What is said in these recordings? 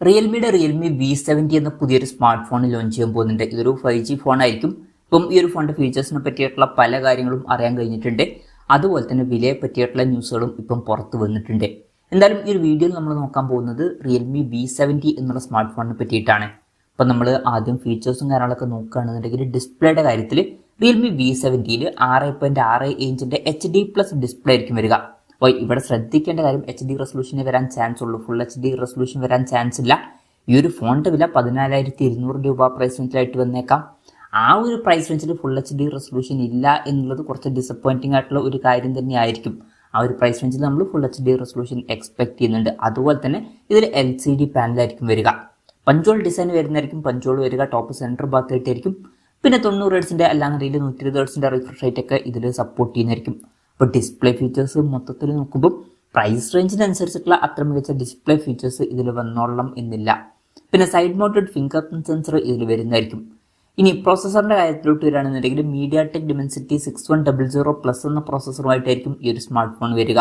Realme V70 എന്ന പുതിയൊരു smart phone launch ചെയ്യാൻ പോകുന്നുണ്ട്. ഇതൊരു 5G ഫോൺ ആയിരിക്കും. ഇപ്പം ഈ ഒരു ഫോണിന്റെ ഫീച്ചേഴ്സിനെ പറ്റിയിട്ടുള്ള പല കാര്യങ്ങളും അറിയാൻ കഴിഞ്ഞിട്ടുണ്ട്. അതുപോലെ തന്നെ വിലയെ പറ്റിയിട്ടുള്ള ന്യൂസുകളും ഇപ്പം പുറത്ത് വന്നിട്ടുണ്ട്. എന്തായാലും ഈ ഒരു വീഡിയോയിൽ നമ്മൾ നോക്കാൻ പോകുന്നത് റിയൽമി V70 എന്നുള്ള സ്മാർട്ട് ഫോണിനെ പറ്റിയിട്ടാണ്. അപ്പം നമ്മൾ ആദ്യം ഫീച്ചേഴ്സും കാര്യങ്ങളൊക്കെ നോക്കുകയാണെന്നുണ്ടെങ്കിൽ ഡിസ്പ്ലേയുടെ കാര്യത്തിൽ റിയൽമി V70യിൽ 6.6 ഇഞ്ചിന്റെ HD+ ഡിസ്പ്ലേ ആയിരിക്കും വരിക. അപ്പോൾ ഇവിടെ ശ്രദ്ധിക്കേണ്ട കാര്യം HD റെസൊല്യൂഷനെ വരാൻ ചാൻസ് ഉള്ളൂ, ഫുൾ HD റെസൊല്യൂഷൻ വരാൻ ചാൻസ് ഇല്ല. ഈ ഒരു ഫോണിൻ്റെ വില 14,200 രൂപ പ്രൈസ് റേഞ്ചിലായിട്ട് വന്നേക്കാം. ആ ഒരു പ്രൈസ് റേഞ്ചിൽ ഫുൾ HD റെസൊല്യൂഷൻ ഇല്ല എന്നുള്ളത് കുറച്ച് ഡിസപ്പോയിൻറ്റിംഗ് ആയിട്ടുള്ള ഒരു കാര്യം തന്നെയായിരിക്കും. ആ ഒരു പ്രൈസ് റേഞ്ചിൽ നമ്മൾ ഫുൾ HD റെസൊല്യൂഷൻ എക്സ്പെക്ട് ചെയ്യുന്നുണ്ട്. അതുപോലെ തന്നെ ഇതിൽ LCD പാനലായിരിക്കും വരിക. പഞ്ചോൾ ഡിസൈൻ വരുന്നതായിരിക്കും. പഞ്ചോൾ വരിക ടോപ്പ് സെൻറ്റർ ഭാഗത്തായിട്ടായിരിക്കും. പിന്നെ 90 ഹെർട്സിൻ്റെ അല്ലാന്നുണ്ടെങ്കിൽ 120 ഹെർട്സിൻ്റെ റിഫ്രഷ് റേറ്റ് ഒക്കെ ഇതിൽ സപ്പോർട്ട് ചെയ്യുന്നതായിരിക്കും. ഇപ്പോൾ ഡിസ്പ്ലേ ഫീച്ചേഴ്സ് മൊത്തത്തിൽ നോക്കുമ്പോൾ പ്രൈസ് റേഞ്ചിനനുസരിച്ചിട്ടുള്ള അത്ര മികച്ച ഡിസ്പ്ലേ ഫീച്ചേഴ്സ് ഇതിൽ വന്നോളണം എന്നില്ല. പിന്നെ side mounted finger print sensor ഇതിൽ വരുന്നതായിരിക്കും. ഇനി പ്രോസസ്സറിൻ്റെ കാര്യത്തിലോട്ട് വരികയാണെന്നുണ്ടെങ്കിൽ MediaTek Dimensity 6100+ എന്ന പ്രോസസ്സറുമായിട്ടായിരിക്കും ഈ ഒരു സ്മാർട്ട് ഫോൺ വരിക.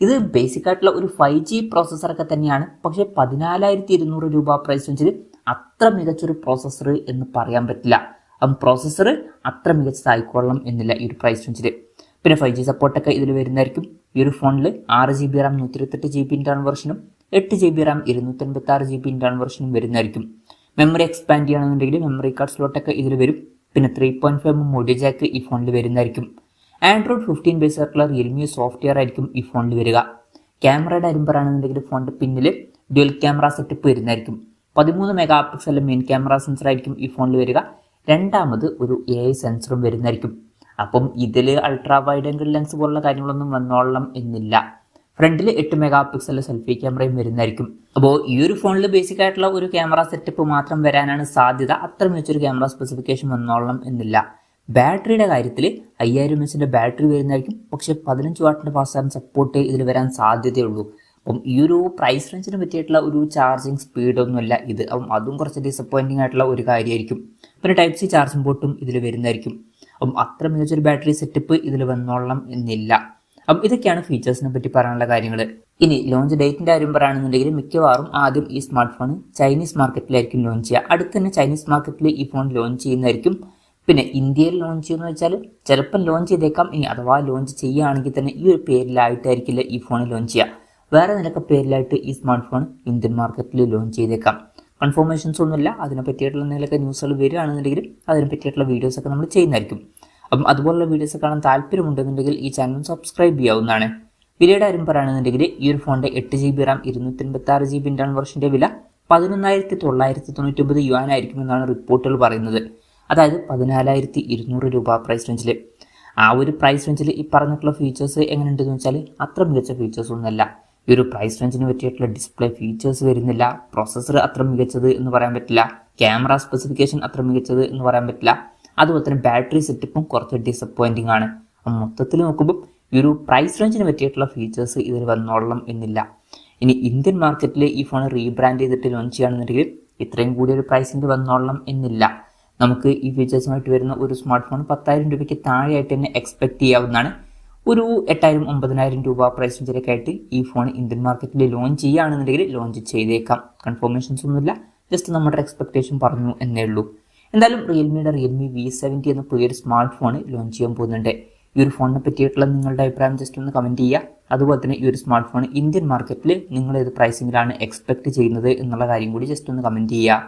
ഇത് ബേസിക് ആയിട്ടുള്ള ഒരു 5G പ്രോസസ്സറൊക്കെ തന്നെയാണ്. പക്ഷേ 14,200 രൂപ പ്രൈസ് റേഞ്ചിൽ അത്ര മികച്ചൊരു പ്രോസസ്സർ എന്ന് പറയാൻ പറ്റില്ല. പ്രോസസ്സർ അത്ര മികച്ചതായിക്കൊള്ളണം എന്നില്ല ഈ ഒരു പ്രൈസ് റേഞ്ചിൽ. പിന്നെ 5G സപ്പോർട്ടൊക്കെ ഇതിൽ വരുന്നതായിരിക്കും. ഈ ഒരു ഫോണിൽ 6GB RAM 128GB ഇന്റേണൽ വെർഷനും 8GB RAM 256GB ഇന്റേണൽ വെർഷനും വരുന്നതായിരിക്കും. മെമ്മറി എക്സ്പാൻഡ് ചെയ്യുകയാണെന്നുണ്ടെങ്കിൽ മെമ്മറി കാർഡ് സ്ലോട്ടൊക്കെ ഇതിൽ വരും. പിന്നെ 3.5mm ഓഡിയോ ജാക്ക് ഈ ഫോണിൽ വരുന്നതായിരിക്കും. Android 15 ബേസ് ആയിട്ടുള്ള റിയൽമി സോഫ്റ്റ്വെയർ ആയിരിക്കും ഈ ഫോണിൽ വരിക. ക്യാമറയുടെ കാര്യം പറയുകയാണെന്നുണ്ടെങ്കിൽ ഫോണിൻ്റെ പിന്നിൽ ഡ്യുവൽ ക്യാമറ സെറ്റപ്പ് വരുന്നതായിരിക്കും. 13 MP മെയിൻ ക്യാമറ സെൻസർ ആയിരിക്കും ഈ ഫോണിൽ വരിക. രണ്ടാമത് ഒരു AI സെൻസറും വരുന്നതായിരിക്കും. അപ്പം ഇതിൽ അൾട്രാ വൈഡ് ആംഗിൾ ലെൻസ് പോലുള്ള കാര്യങ്ങളൊന്നും വന്നോളണം എന്നില്ല. ഫ്രണ്ടിൽ 8 MP സെൽഫി ക്യാമറയും വരുന്നതായിരിക്കും. അപ്പോൾ ഈ ഒരു ഫോണിൽ ബേസിക് ആയിട്ടുള്ള ഒരു ക്യാമറ സെറ്റപ്പ് മാത്രം വരാനാണ് സാധ്യത. അത്ര മികച്ചൊരു ക്യാമറ സ്പെസിഫിക്കേഷൻ വന്നോളണം എന്നില്ല. ബാറ്ററിയുടെ കാര്യത്തിൽ 5000 mAh ബാറ്ററി വരുന്നതായിരിക്കും. പക്ഷേ 15 വാട്ടിൻ്റെ ഫാസ്റ്റ് ചാർജിംഗ് സപ്പോർട്ട് ഇതിൽ വരാൻ സാധ്യതയുള്ളൂ. അപ്പം ഈ ഒരു പ്രൈസ് റേഞ്ചിന് പറ്റിയിട്ടുള്ള ഒരു ചാർജിങ് സ്പീഡൊന്നുമല്ല ഇത്. അപ്പം അതും കുറച്ച് ഡിസപ്പോയിൻറ്റിംഗ് ആയിട്ടുള്ള ഒരു കാര്യമായിരിക്കും. പിന്നെ Type-C ചാർജിംഗ് പോർട്ടും ഇതിൽ വരുന്നതായിരിക്കും. അപ്പം അത്ര മികച്ചൊരു ബാറ്ററി സെറ്റപ്പ് ഇതിൽ വന്നോളണം എന്നില്ല. അപ്പം ഇതൊക്കെയാണ് ഫീച്ചേഴ്സിനെ പറ്റി പറയാനുള്ള കാര്യങ്ങൾ. ഇനി ലോഞ്ച് ഡേറ്റിൻ്റെ കാര്യം പറയുകയാണെന്നുണ്ടെങ്കിൽ മിക്കവാറും ആദ്യം ഈ സ്മാർട്ട് ഫോൺ ചൈനീസ് മാർക്കറ്റിലായിരിക്കും ലോഞ്ച് ചെയ്യുക. അടുത്ത് തന്നെ ചൈനീസ് മാർക്കറ്റിൽ ഈ ഫോൺ ലോഞ്ച് ചെയ്യുന്നതായിരിക്കും. പിന്നെ ഇന്ത്യയിൽ ലോഞ്ച് ചെയ്യുമെന്ന് വെച്ചാൽ ചിലപ്പം ലോഞ്ച് ചെയ്തേക്കാം. ഇനി അഥവാ ലോഞ്ച് ചെയ്യുകയാണെങ്കിൽ തന്നെ ഈ ഒരു പേരിലായിട്ടായിരിക്കില്ല ഈ ഫോൺ ലോഞ്ച് ചെയ്യുക. വേറെ നിലക്ക് പേരിലായിട്ട് ഈ സ്മാർട്ട് ഫോൺ ഇന്ത്യൻ മാർക്കറ്റിൽ ലോഞ്ച് ചെയ്തേക്കാം. കൺഫർമേഷൻസ് ഒന്നുമില്ല. അതിനെ പറ്റിയിട്ടുള്ള എന്തെങ്കിലുമൊക്കെ ന്യൂസുകൾ വരികയാണെന്നുണ്ടെങ്കിൽ അതിനെ പറ്റിയിട്ടുള്ള വീഡിയോസൊക്കെ നമ്മൾ ചെയ്യുന്നതായിരിക്കും. അപ്പം അതുപോലുള്ള വീഡിയോസ് കാണാൻ താല്പര്യമുണ്ടെന്നുണ്ടെങ്കിൽ ഈ ചാനൽ സബ്സ്ക്രൈബ് ചെയ്യാവുന്നതാണ്. വിലയുടെ കാര്യം പറയുകയാണെന്നുണ്ടെങ്കിൽ ഈ ഒരു ഫോണിൻ്റെ 8GB RAM 256GB ഇന്റേണൽ വെർഷൻ്റെ വില 11,999 യുവാൻ ആയിരിക്കുമെന്നാണ് റിപ്പോർട്ടുകൾ പറയുന്നത്. അതായത് 14,200 രൂപ പ്രൈസ് റേഞ്ചിൽ. ആ ഒരു പ്രൈസ് റേഞ്ചിൽ ഈ പറഞ്ഞിട്ടുള്ള ഫീച്ചേഴ്സ് എങ്ങനെയുണ്ടെന്ന് വെച്ചാൽ അത്ര മികച്ച ഫീച്ചേഴ്സ് ഒന്നുമല്ല. ഈ ഒരു പ്രൈസ് റേഞ്ചിന് പറ്റിയിട്ടുള്ള ഡിസ്പ്ലേ ഫീച്ചേഴ്സ് വരുന്നില്ല. പ്രോസസ്സർ അത്ര മികച്ചത് എന്ന് പറയാൻ പറ്റില്ല. ക്യാമറ സ്പെസിഫിക്കേഷൻ അത്ര മികച്ചത് എന്ന് പറയാൻ പറ്റില്ല. അതുപോലെ തന്നെ ബാറ്ററി സെറ്റപ്പും കുറച്ച് ഡിസപ്പോയിൻറ്റിംഗ് ആണ്. മൊത്തത്തിൽ നോക്കുമ്പോൾ ഈ ഒരു പ്രൈസ് റേഞ്ചിന് പറ്റിയിട്ടുള്ള ഫീച്ചേഴ്സ് ഇതിൽ വന്നോളണം എന്നില്ല. ഇനി ഇന്ത്യൻ മാർക്കറ്റിൽ ഈ ഫോൺ റീബ്രാൻഡ് ചെയ്തിട്ട് ലോഞ്ച് ചെയ്യുകയാണെന്നുണ്ടെങ്കിൽ ഇത്രയും കൂടിയൊരു പ്രൈസിൻ്റെ വന്നോളണം എന്നില്ല. നമുക്ക് ഈ ഫീച്ചേഴ്സുമായിട്ട് വരുന്ന ഒരു സ്മാർട്ട് ഫോൺ 10,000 രൂപയ്ക്ക് താഴെയായിട്ട് തന്നെ എക്സ്പെക്ട് ചെയ്യാവുന്നതാണ്. ഒരു 8,000-9,000 രൂപ പ്രൈസ് റേഞ്ചിലൊക്കെ ആയിട്ട് ഈ ഫോൺ ഇന്ത്യൻ മാർക്കറ്റിൽ ലോഞ്ച് ചെയ്യുകയാണെന്നുണ്ടെങ്കിൽ ലോഞ്ച് ചെയ്തേക്കാം. കൺഫർമേഷൻസ് ഒന്നുമില്ല, ജസ്റ്റ് നമ്മുടെ എക്സ്പെക്ടേഷൻ പറഞ്ഞു എന്നേ ഉള്ളൂ. എന്തായാലും റിയൽമി V70 എന്ന പുതിയൊരു സ്മാർട്ട് ഫോൺ ലോഞ്ച് ചെയ്യാൻ പോകുന്നുണ്ട്. ഈ ഒരു ഫോണിനെ പറ്റിയിട്ടുള്ള നിങ്ങളുടെ അഭിപ്രായം ജസ്റ്റ് ഒന്ന് കമൻറ്റ് ചെയ്യുക. അതുപോലെ തന്നെ ഈ ഒരു സ്മാർട്ട് ഫോൺ ഇന്ത്യൻ മാർക്കറ്റിൽ നിങ്ങൾ ഏത് പ്രൈസിങ്ങിലാണ് എക്സ്പെക്ട് ചെയ്യുന്നത് എന്നുള്ള കാര്യം കൂടി ജസ്റ്റ് ഒന്ന് കമൻറ്റ് ചെയ്യുക.